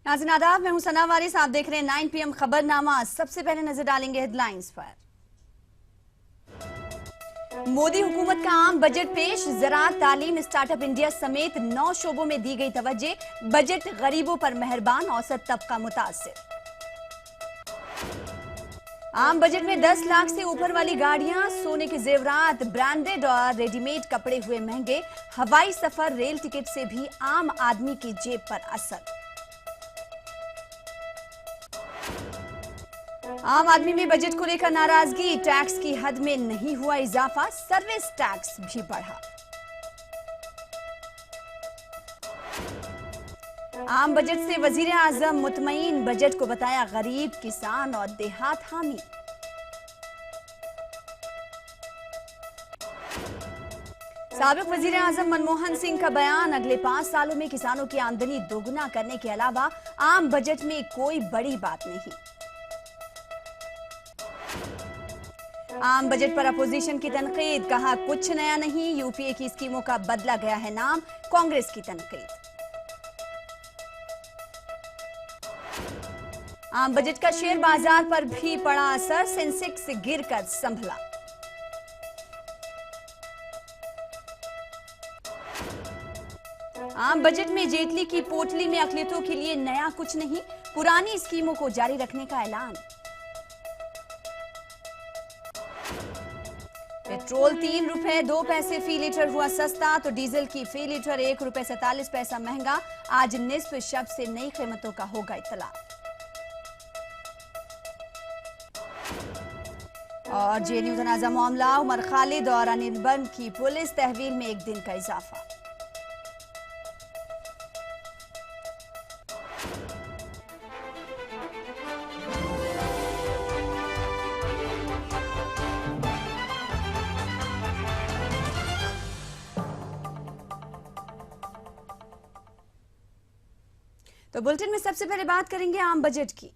नाज़रीन आदाब, मैं हूं सना वारिस। आप देख रहे हैं 9 PM खबरनामा। सबसे पहले नजर डालेंगे हेडलाइंस पर। मोदी हुकूमत का आम बजट पेश। ज़राअत, तालीम, स्टार्टअप इंडिया समेत 9 शोबों में दी गई तवज्जे। बजट गरीबों पर मेहरबान, औसत तबका मुतासिर। आम बजट में 10 लाख से ऊपर वाली गाड़ियां, सोने के जेवरात, ब्रांडेड और रेडीमेड कपड़े हुए महंगे। हवाई सफर, रेल टिकट से भी आम आदमी की जेब पर असर। आम आदमी में बजट को लेकर नाराजगी। टैक्स की हद में नहीं हुआ इजाफा, सर्विस टैक्स भी बढ़ा। आम बजट से वजीर आजम मुतमईन, बजट को बताया गरीब, किसान और देहात हामी। साबिक वजीर आजम मनमोहन सिंह का बयान, अगले 5 सालों में किसानों की आमदनी दोगुना करने के अलावा आम बजट में कोई बड़ी बात नहीं। आम बजट पर अपोजिशन की तनकीद, कहा कुछ नया नहीं, यूपीए की स्कीमों का बदला गया है नाम। कांग्रेस की तनकीद। आम बजट का शेयर बाजार पर भी पड़ा असर, सेंसेक्स गिरकर संभला। आम बजट में जेटली की पोटली में अकलियतों के लिए नया कुछ नहीं, पुरानी स्कीमों को जारी रखने का ऐलान। पेट्रोल 3 रुपए 2 पैसे फी लीटर हुआ सस्ता, तो डीजल की फी लीटर 1 रुपए 47 पैसा महंगा। आज निस्फ शब से नई कीमतों का होगा इत्तला। और जेएनयू तनाजा मामला, उमर खालिद और अनिल बंद की पुलिस तहवील में 1 दिन का इजाफा। तो बुलेटिन में सबसे पहले बात करेंगे आम बजट की।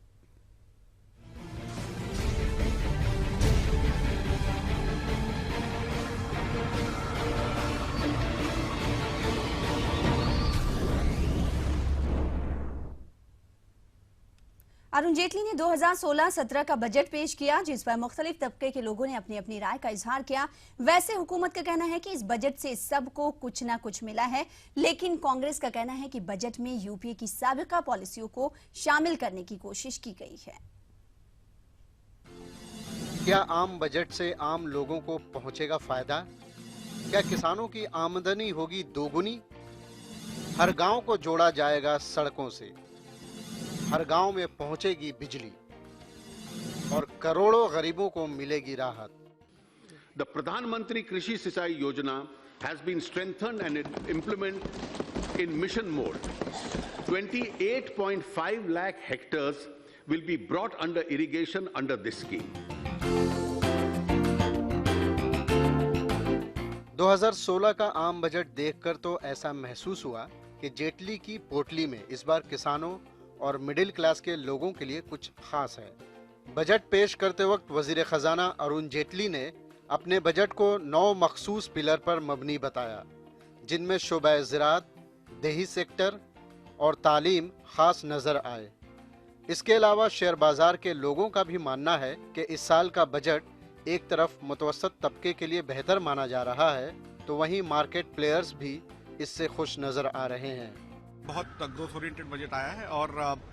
अरुण जेटली ने 2016-17 का बजट पेश किया, जिस पर मुख्तलिफ तबके के लोगों ने अपनी अपनी राय का इजहार किया। वैसे हुकूमत का कहना है कि इस बजट से सबको कुछ ना कुछ मिला है, लेकिन कांग्रेस का कहना है कि बजट में यूपीए की साबिका पॉलिसियों को शामिल करने की कोशिश की गई है। क्या आम बजट से आम लोगों को पहुंचेगा फायदा? क्या किसानों की आमदनी होगी दोगुनी? हर गांव को जोड़ा जाएगा सड़कों से, हर गांव में पहुंचेगी बिजली और करोड़ों गरीबों को मिलेगी राहत। The Pradhan Mantri Krishi Sichai Yojana has been strengthened and implemented in mission mode. 28.5 lakh hectares will be brought under irrigation under this scheme. 2016 का आम बजट देखकर तो ऐसा महसूस हुआ कि जेटली की पोटली में इस बार किसानों और मिडिल क्लास के लोगों के लिए कुछ खास है। बजट पेश करते वक्त वजीर खजाना अरुण जेटली ने अपने बजट को 9 मखसूस पिलर पर मबनी बताया, जिनमें शोबा ज़राअत, देही सेक्टर और तालीम खास नजर आए। इसके अलावा शेयर बाजार के लोगों का भी मानना है कि इस साल का बजट एक तरफ मुतवसत तबके के लिए बेहतर माना जा रहा है, तो वहीं मार्केट प्लेयर्स भी इससे खुश नजर आ रहे हैं। बहुत ग्रोथ ओरिएंटेड बजट आया है। और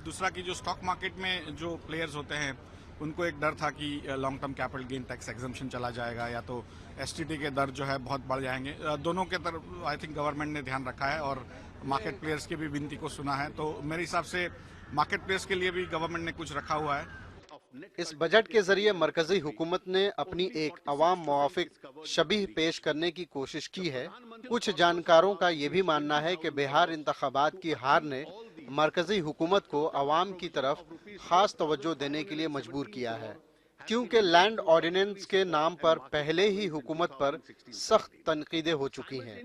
दूसरा कि जो स्टॉक मार्केट में जो प्लेयर्स होते हैं उनको एक डर था कि long term capital gain tax exemption चला जाएगा या तो एसटीटी के दर जो है बहुत बढ़ जाएंगे। दोनों के तरफ आई थिंक गवर्नमेंट ने ध्यान रखा है और मार्केट प्लेयर्स की भी विनती को सुना है, तो मेरे हिसाब से मार्केट प्लेयर्स के लिए भी गवर्नमेंट ने कुछ रखा हुआ है। इस बजट के जरिए मरकजी हुकूमत ने अपनी एक अवाम मुआफिक शबीह पेश करने की कोशिश की है। कुछ जानकारों का ये भी मानना है कि बिहार इंतखाबात की हार ने मरकजी हुकूमत को अवाम की तरफ खास तवज्जो देने के लिए मजबूर किया है, क्योंकि लैंड ऑर्डिनेंस के नाम पर पहले ही हुकूमत पर सख्त तनकीदें हो चुकी हैं।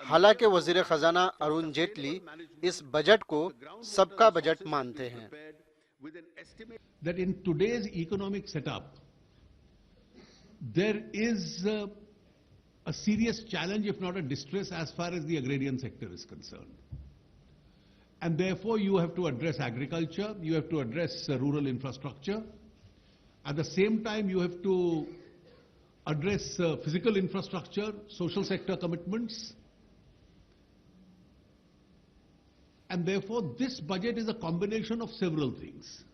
हालांकि वजीर खजाना अरुण जेटली इस बजट को सबका बजट मानते हैं। That in today's economic setup, there is a serious challenge, if not a distress, as far as the agrarian sector is concerned. And therefore, you have to address agriculture, you have to address rural infrastructure. At the same time, you have to address physical infrastructure, social sector commitments. And therefore, this budget is a combination of several things.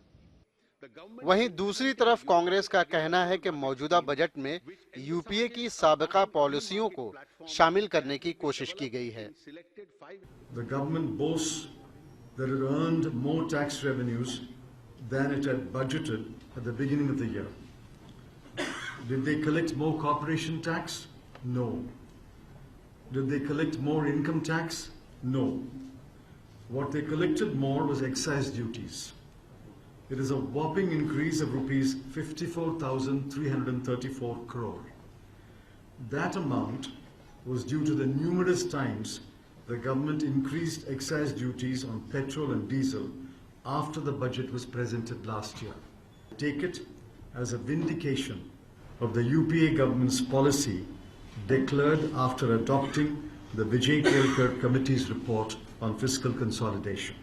वहीं दूसरी तरफ कांग्रेस का कहना है कि मौजूदा budget में UPA की साबिका पॉलिसियों को शामिल करने की कोशिश की गई है। The government boasts that it earned more tax revenues than it had budgeted at the beginning of the year. Did they collect more corporation tax? No. Did they collect more income tax? No. What they collected more was excise duties. It is a whopping increase of rupees 54,334 crore. That amount was due to the numerous times the government increased excise duties on petrol and diesel after the budget was presented last year. Take it as a vindication of the UPA government's policy declared after adopting the Vijay Kelkar Committee's report on fiscal consolidation.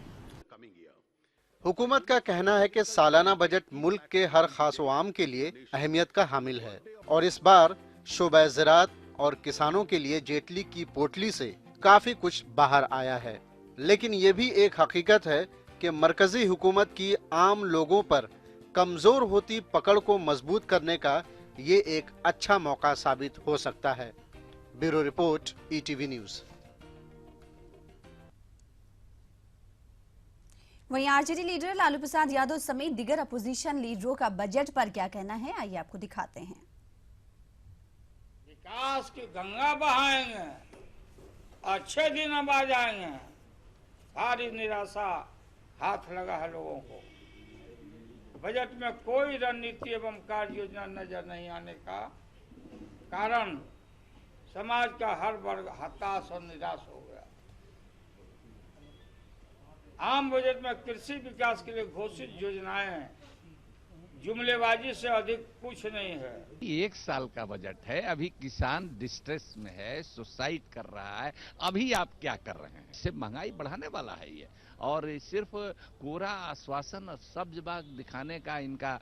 हुकूमत का कहना है कि सालाना budget मुल्क के हर खास-ओ-आम के लिए अहमियत का हामिल है और इस बार शोबा ज़राअत और किसानों के लिए जेटली की पोटली से काफी कुछ बाहर आया है। लेकिन ये भी एक हकीकत है कि मरकजी हुकूमत की आम लोगों पर कमजोर होती पकड़ को मजबूत करने का ये एक अच्छा मौका साबित हो सकता है। Bureau report, ETV news. वहीं आरजेडी लीडर लालू प्रसाद यादव समेत दीगर अपोजिशन लीडरों का बजट पर क्या कहना है, आइए आपको दिखाते हैं। विकास की गंगा बहाएंगे, अच्छे दिन अब आ जाएंगे, सारी निराशा हाथ लगा है लोगों को। बजट में कोई रणनीति एवं कार्य योजना नजर नहीं आने का कारण समाज का हर वर्ग हताश और निराश हो गया। आम बजट में कृषि विकास के लिए घोषित योजनाएं जुमलेबाजी से अधिक कुछ नहीं है। एक साल का बजट है, अभी किसान डिस्ट्रेस में है, सुसाइड कर रहा है, अभी आप क्या कर रहे हैं? इससे महंगाई बढ़ाने वाला है ये, और सिर्फ कोरा आश्वासन और सब्ज बाग दिखाने का इनका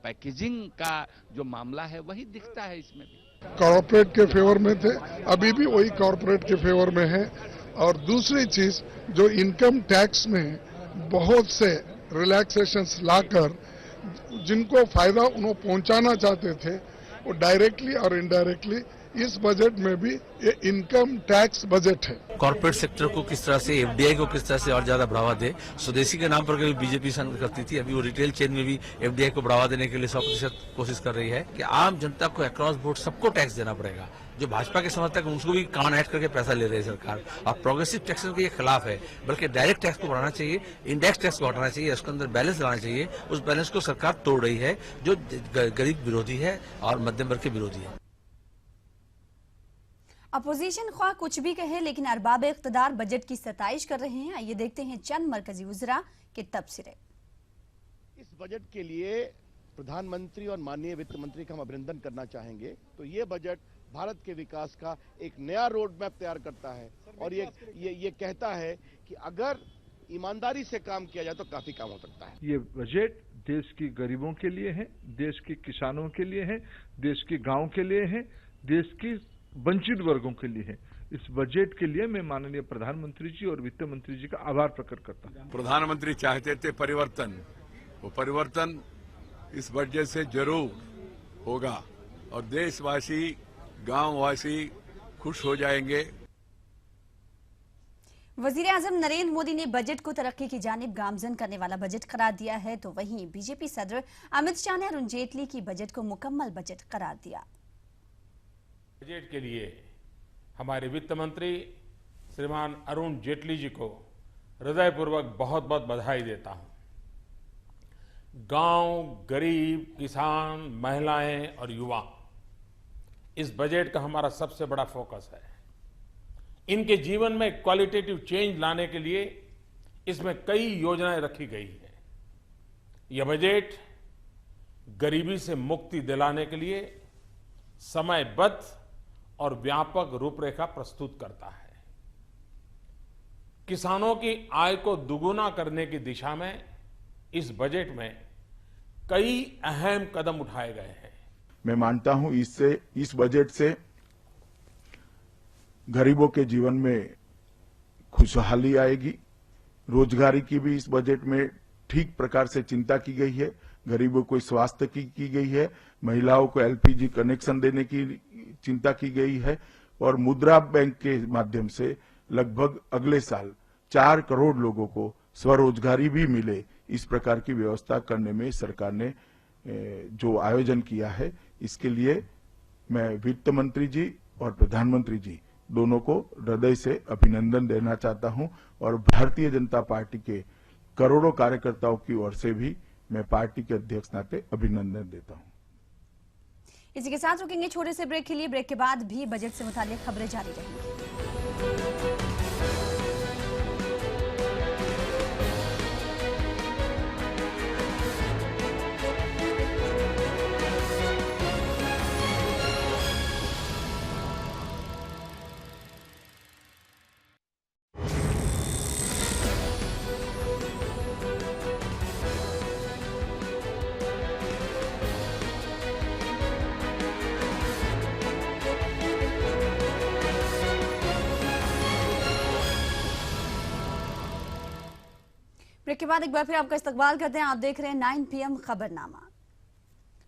पैकेजिंग का जो मामला है वही दिखता है इसमें भी। कॉर्पोरेट के फेवर में थे, अभी भी वही कॉर्पोरेट के फेवर में है। और दूसरी चीज, जो इनकम टैक्स में बहुत से रिलैक्सेशंस लाकर जिनको फायदा उन्हें पहुंचाना चाहते थे, वो डायरेक्टली और इनडायरेक्टली इस बजट में भी ये इनकम टैक्स बजट है। कॉर्पोरेट सेक्टर को किस तरह से, एफडीआई को किस तरह से और ज्यादा बढ़ावा दे। स्वदेशी के नाम पर कभी बीजेपी संघ करती थी, अभी वो रिटेल चेन में भी एफडीआई को बढ़ावा देने के लिए 100% कोशिश कर रही है कि आम जनता को अक्रॉस बोर्ड सबको टैक्स देना पड़ेगा। जो भाजपा के समर्थक उनको भी कान ऐड करके पैसा ले रही है सरकार, और प्रोग्रेसिव टैक्सेस के खिलाफ है। बल्कि डायरेक्ट टैक्स को बढ़ाना चाहिए, इंडेक्स टैक्स को हटाना चाहिए, उसके अंदर बैलेंस लाना चाहिए। उस बैलेंस को सरकार तोड़ रही है, जो गरीब विरोधी है और मध्यम वर्ग के विरोधी है। अपोजिशन ख्वाह कुछ भी कहे, लेकिन अरबाब इख्तिदार बजट की सताइश कर रहे हैं। आइए देखते हैं चंद मरकजी वज़रा के तबसरे। इस बजट के लिए प्रधानमंत्री और माननीय वित्त मंत्री का हम अभिनंदन करना चाहेंगे। तो ये बजट भारत के विकास का एक नया रोड मैप तैयार करता है और ये कहता है कि अगर ईमानदारी से काम किया जाए तो काफी काम हो सकता है। ये बजट देश की गरीबों के लिए है, देश के किसानों के लिए है, देश के गांव के लिए है, देश की वंचित वर्गों के लिए है। इस बजट के लिए मैं माननीय प्रधानमंत्री जी और वित्त मंत्री जी का आभार प्रकट करता हूं। प्रधानमंत्री चाहते थे परिवर्तन, वो परिवर्तन इस बजट से जरूर होगा और देशवासी, गांववासी खुश हो जाएंगे। वजीर-ए-आज़म नरेंद्र मोदी ने बजट को तरक्की की जानिब गामजन करने वाला बजट करार दिया है, तो वहीं बीजेपी सदर अमित शाह ने अरुण जेटली की बजट को मुकम्मल बजट करार दिया। बजट के लिए हमारे वित्त मंत्री श्रीमान अरुण जेटली जी को हृदयपूर्वक बहुत बहुत बधाई देता हूं। गांव, गरीब, किसान, महिलाएं और युवा इस बजट का हमारा सबसे बड़ा फोकस है। इनके जीवन में क्वालिटेटिव चेंज लाने के लिए इसमें कई योजनाएं रखी गई हैं। यह बजट गरीबी से मुक्ति दिलाने के लिए समयबद्ध और व्यापक रूपरेखा प्रस्तुत करता है। किसानों की आय को दुगुना करने की दिशा में इस बजट में कई अहम कदम उठाए गए हैं। मैं मानता हूं इस बजट से गरीबों के जीवन में खुशहाली आएगी। रोजगारी की भी इस बजट में ठीक प्रकार से चिंता की गई है। गरीबों को स्वास्थ्य की गई है। महिलाओं को एलपीजी कनेक्शन देने की चिंता की गई है और मुद्रा बैंक के माध्यम से लगभग अगले साल 4 करोड़ लोगों को स्वरोजगारी भी मिले, इस प्रकार की व्यवस्था करने में सरकार ने जो आयोजन किया है, इसके लिए मैं वित्त मंत्री जी और प्रधानमंत्री जी दोनों को हृदय से अभिनंदन देना चाहता हूं और भारतीय जनता पार्टी के करोड़ों कार्यकर्ताओं की ओर से भी मैं पार्टी के अध्यक्ष नाते अभिनंदन देता हूं। इसी के साथ रुकेंगे छोटे से ब्रेक के लिए। ब्रेक के बाद भी बजट से मुताल्लिक खबरें जारी रहेंगी। ब्रेक के बाद एक बार फिर आपका इस्तकबाल करते हैं। आप देख रहे हैं 9 PM खबरनामा।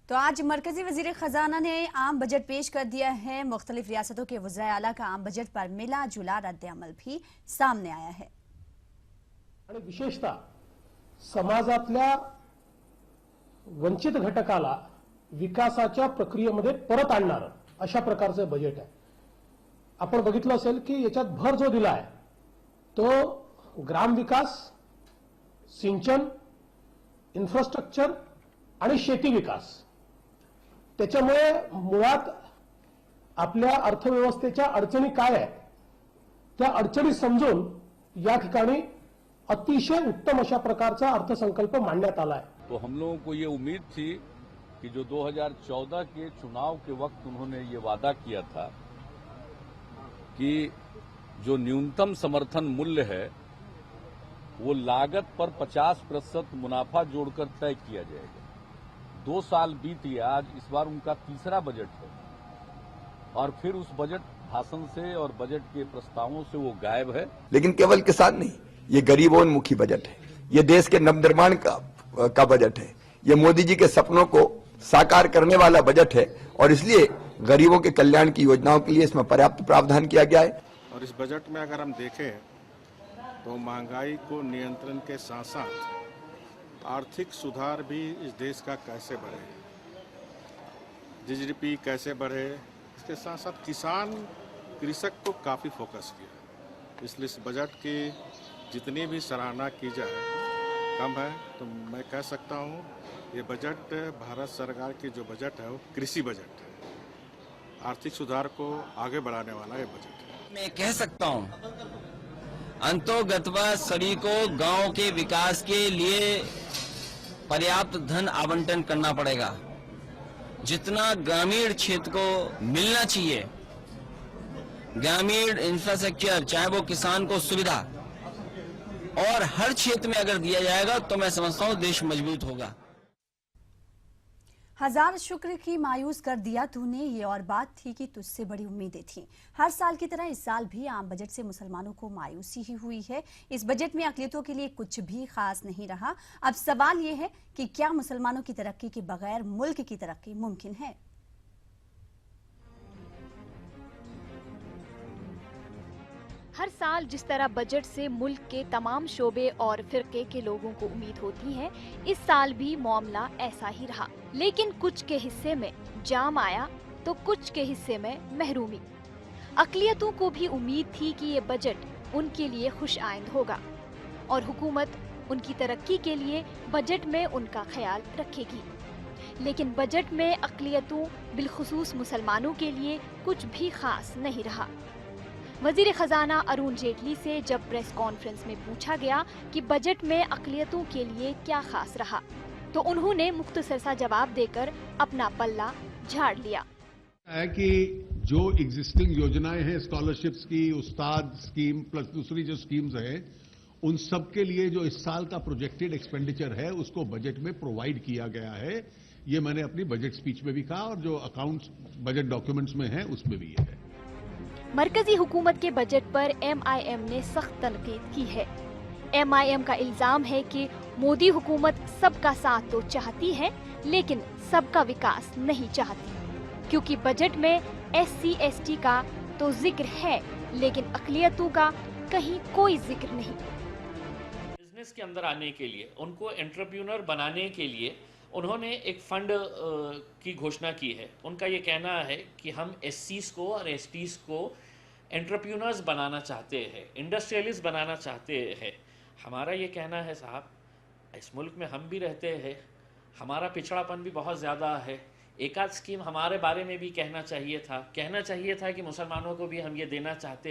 तो आज मरकजी वजीर खजाना ने आम बजट पेश कर दिया है। मुख्तलिफ रियासतों के वज़ीर आला का आम बजट पर मिला जुला रद्द अमल भी सामने आया है। आणि विशेषतः समाजातल्या वंचित घटकाला विकासाच्या प्रक्रियेमध्ये परत आणणारं अशा प्रकारचं बजेट आहे। आपण बघितलं असेल की याच्यात भर जो दिला आहे तो ग्राम विकास, सिंचन, इन्फ्रास्ट्रक्चर आणि शेती विकास, त्याच्यामुळे मुळात आपल्या अर्थव्यवस्थेच्या अडचणी काय आहेत त्या अडचणी समजून या ठिकाणी अतिशय उत्तम अशा प्रकारचा अर्थसंकल्प मांडण्यात आला आहे। तो हम लोगों को ये उम्मीद थी कि जो 2014 के चुनाव के वक्त उन्होंने ये वादा किया था कि जो न्यूनतम समर्थन मूल्य है वो लागत पर 50% मुनाफा जोड़कर तय किया जाएगा। 2 साल बीत गया, आज इस बार उनका तीसरा बजट है और फिर उस बजट भाषण से और बजट के प्रस्तावों से वो गायब है। लेकिन केवल किसान नहीं, ये गरीबोन्मुखी बजट है, ये देश के नवनिर्माण का बजट है, ये मोदी जी के सपनों को साकार करने वाला बजट है और इसलिए गरीबों के कल्याण की योजनाओं के लिए इसमें पर्याप्त प्रावधान किया गया है। और इस बजट में अगर हम देखें तो महंगाई को नियंत्रण के साथ साथ आर्थिक सुधार भी इस देश का कैसे बढ़े, जीडीपी कैसे बढ़े, इसके साथ साथ किसान कृषक को काफ़ी फोकस किया। इसलिए इस बजट की जितनी भी सराहना की जाए कम है। तो मैं कह सकता हूँ ये बजट भारत सरकार की जो बजट है वो कृषि बजट है, आर्थिक सुधार को आगे बढ़ाने वाला ये बजट है। मैं कह सकता हूँ अंतोगत्वा सभी को गांव के विकास के लिए पर्याप्त धन आवंटन करना पड़ेगा। जितना ग्रामीण क्षेत्र को मिलना चाहिए, ग्रामीण इंफ्रास्ट्रक्चर, चाहे वो किसान को सुविधा और हर क्षेत्र में अगर दिया जाएगा तो मैं समझता हूँ देश मजबूत होगा। हजार शुक्र की मायूस कर दिया तूने, ये और बात थी कि तुझसे बड़ी उम्मीदें थी। हर साल की तरह इस साल भी आम बजट से मुसलमानों को मायूसी ही हुई है। इस बजट में अक़लियतों के लिए कुछ भी खास नहीं रहा। अब सवाल ये है कि क्या मुसलमानों की तरक्की के बगैर मुल्क की तरक्की मुमकिन है? हर साल जिस तरह बजट से मुल्क के तमाम शोबे और फिरके के लोगों को उम्मीद होती है, इस साल भी मामला ऐसा ही रहा। लेकिन कुछ के हिस्से में जाम आया तो कुछ के हिस्से में महरूमी। अक़लियतों को भी उम्मीद थी कि ये बजट उनके लिए खुश आइंद होगा और हुकूमत उनकी तरक्की के लिए बजट में उनका ख्याल रखेगी। लेकिन बजट में अक़लियतों बिलखुसूस मुसलमानों के लिए कुछ भी खास नहीं रहा। वजीर खजाना अरुण जेटली से जब प्रेस कॉन्फ्रेंस में पूछा गया कि बजट में अक़लियतों के लिए क्या खास रहा, तो उन्होंने मुख्तसर सा जवाब देकर अपना पल्ला झाड़ लिया। है कि जो एग्जिस्टिंग योजनाएं हैं स्कॉलरशिप्स की, उस्ताद स्कीम प्लस दूसरी जो स्कीम्स हैं, उन सब के लिए जो इस साल का प्रोजेक्टेड एक्सपेंडिचर है उसको बजट में प्रोवाइड किया गया है। ये मैंने अपनी बजट स्पीच में भी कहा और जो अकाउंट्स बजट डॉक्यूमेंट्स में है उसमें भी है। मरकजी हुकूमत के बजट पर MIM ने सख्त तनकीद की है। MIM का इल्जाम है कि मोदी हुकूमत सबका साथ तो चाहती है लेकिन सबका विकास नहीं चाहती, क्योंकि बजट में SC ST का तो जिक्र है लेकिन अक़लियतों का कहीं कोई जिक्र नहीं। बिजनेस के अंदर आने के लिए, उनको एंटरप्रेन्योर बनाने के लिए उन्होंने एक फंड की घोषणा की है। उनका ये कहना है कि हम SCs को और STs को एंटरप्रेन्योर्स बनाना चाहते हैं, इंडस्ट्रियलिस्ट बनाना चाहते हैं। हमारा ये कहना है साहब, इस मुल्क में हम भी रहते हैं, हमारा पिछड़ापन भी बहुत ज़्यादा है। एक आध स्कीम हमारे बारे में भी कहना चाहिए था कि मुसलमानों को भी हम ये देना चाहते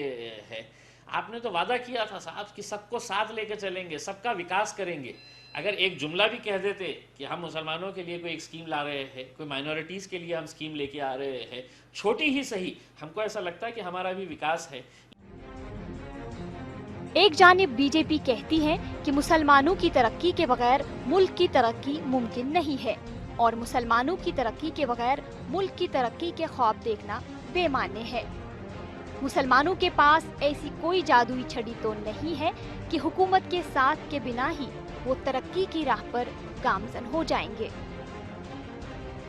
हैं। आपने तो वादा किया था साहब कि सबको साथ लेकर चलेंगे, सबका विकास करेंगे। अगर एक जुमला भी कह देते कि हम मुसलमानों के लिए कोई एक स्कीम ला रहे हैं, कोई माइनॉरिटीज़ के लिए हम स्कीम लेके आ रहे हैं, छोटी ही सही, हमको ऐसा लगता है कि हमारा भी विकास है। एक जानिब बीजेपी कहती है कि मुसलमानों की तरक्की के बगैर मुल्क की तरक्की मुमकिन नहीं है और मुसलमानों की तरक्की के बगैर मुल्क की तरक्की के ख्वाब देखना बेमाने है। मुसलमानों के पास ऐसी कोई जादुई छड़ी तो नहीं है कि हुकूमत के साथ के बिना ही वो तरक्की की राह पर गामजन हो जाएंगे।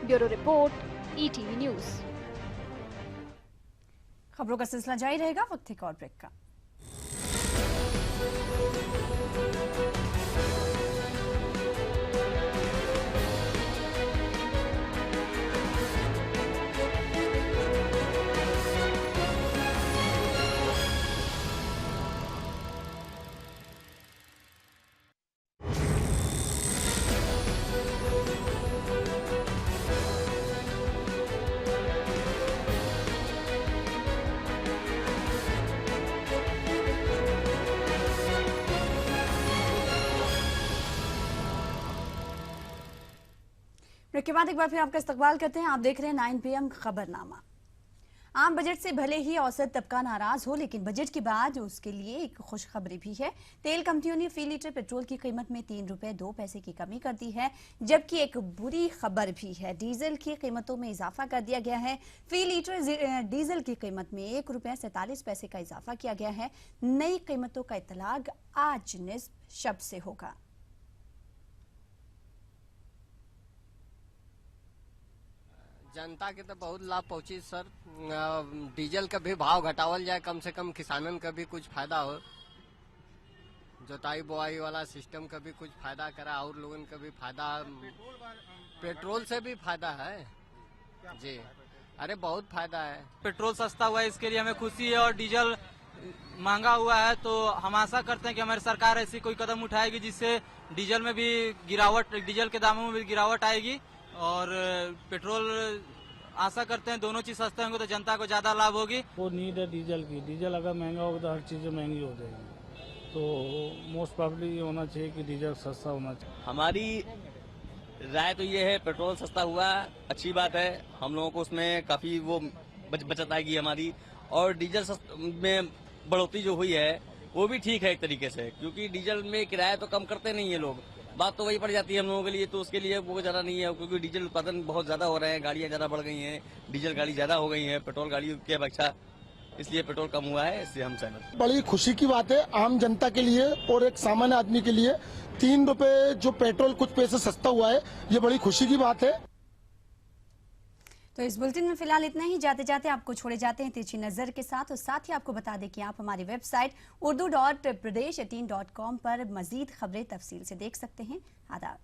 Bureau report, ETV news. खबरों का सिलसिला जारी रहेगा, वक्त एक और ब्रेक का। ब्रेक के बाद एक बार फिर आपका इस्तकबाल करते हैं। आप देख रहे हैं 9 PM खबरनामा। आम बजट से भले ही औसत तबका नाराज हो, लेकिन बजट के बाद उसके लिए एक खुशखबरी भी है। तेल कंपनियों ने फी लीटर पेट्रोल की कीमत में 3 रुपए 2 पैसे की कमी कर दी है, जबकि एक बुरी खबर भी है, डीजल की कीमतों में इजाफा कर दिया गया है। फी लीटर डीजल की कीमत में 1 रुपया 47 पैसे का इजाफा किया गया है। नई कीमतों का इतलाक आज निस्फ शब से होगा। जनता के तो बहुत लाभ पहुंची सर। डीजल का भी भाव घटावल जाए, कम से कम किसानन का भी कुछ फायदा हो, जोताई बोआई वाला सिस्टम का भी कुछ फायदा करा और लोगन का भी फायदा, पेट्रोल से भी फायदा है जी। अरे बहुत फायदा है। पेट्रोल सस्ता हुआ है, इसके लिए हमें खुशी है, और डीजल महंगा हुआ है तो हम आशा करते हैं कि हमारी सरकार ऐसी कोई कदम उठाएगी जिससे डीजल में भी गिरावट, डीजल के दामों में भी गिरावट आएगी, और पेट्रोल आशा करते हैं दोनों चीज सस्ते होंगे तो जनता को ज्यादा लाभ होगी। वो नीड है डीजल की। डीजल अगर महंगा होगा तो हर चीजें महंगी हो जाएगी, तो मोस्ट प्रोबेबली ये होना चाहिए कि डीजल सस्ता होना चाहिए। हमारी राय तो ये है, पेट्रोल सस्ता हुआ अच्छी बात है, हम लोगों को उसमें काफी वो बचत आएगी हमारी, और डीजल में बढ़ोतरी जो हुई है वो भी ठीक है एक तरीके से, क्योंकि डीजल में किराया तो कम करते नहीं है लोग, बात तो वही पड़ जाती है हम लोगों के लिए, तो उसके लिए वो ज्यादा नहीं है, क्योंकि डीजल उत्पादन बहुत ज्यादा हो रहे हैं, गाड़ियां ज्यादा बढ़ गई हैं, डीजल गाड़ी ज्यादा हो गई है पेट्रोल गाड़ी की अपेक्षा, इसलिए पेट्रोल कम हुआ है, इससे हम सहमत। बड़ी खुशी की बात है आम जनता के लिए और एक सामान्य आदमी के लिए। 3 रुपए जो पेट्रोल कुछ पैसे सस्ता हुआ है, ये बड़ी खुशी की बात है। तो इस बुलेटिन में फिलहाल इतना ही। जाते जाते आपको छोड़े जाते हैं तिरछी नजर के साथ, और साथ ही आपको बता दें कि आप हमारी वेबसाइट urdu.pradesh18.com पर मजीद खबरें तफसील से देख सकते हैं। आदाब।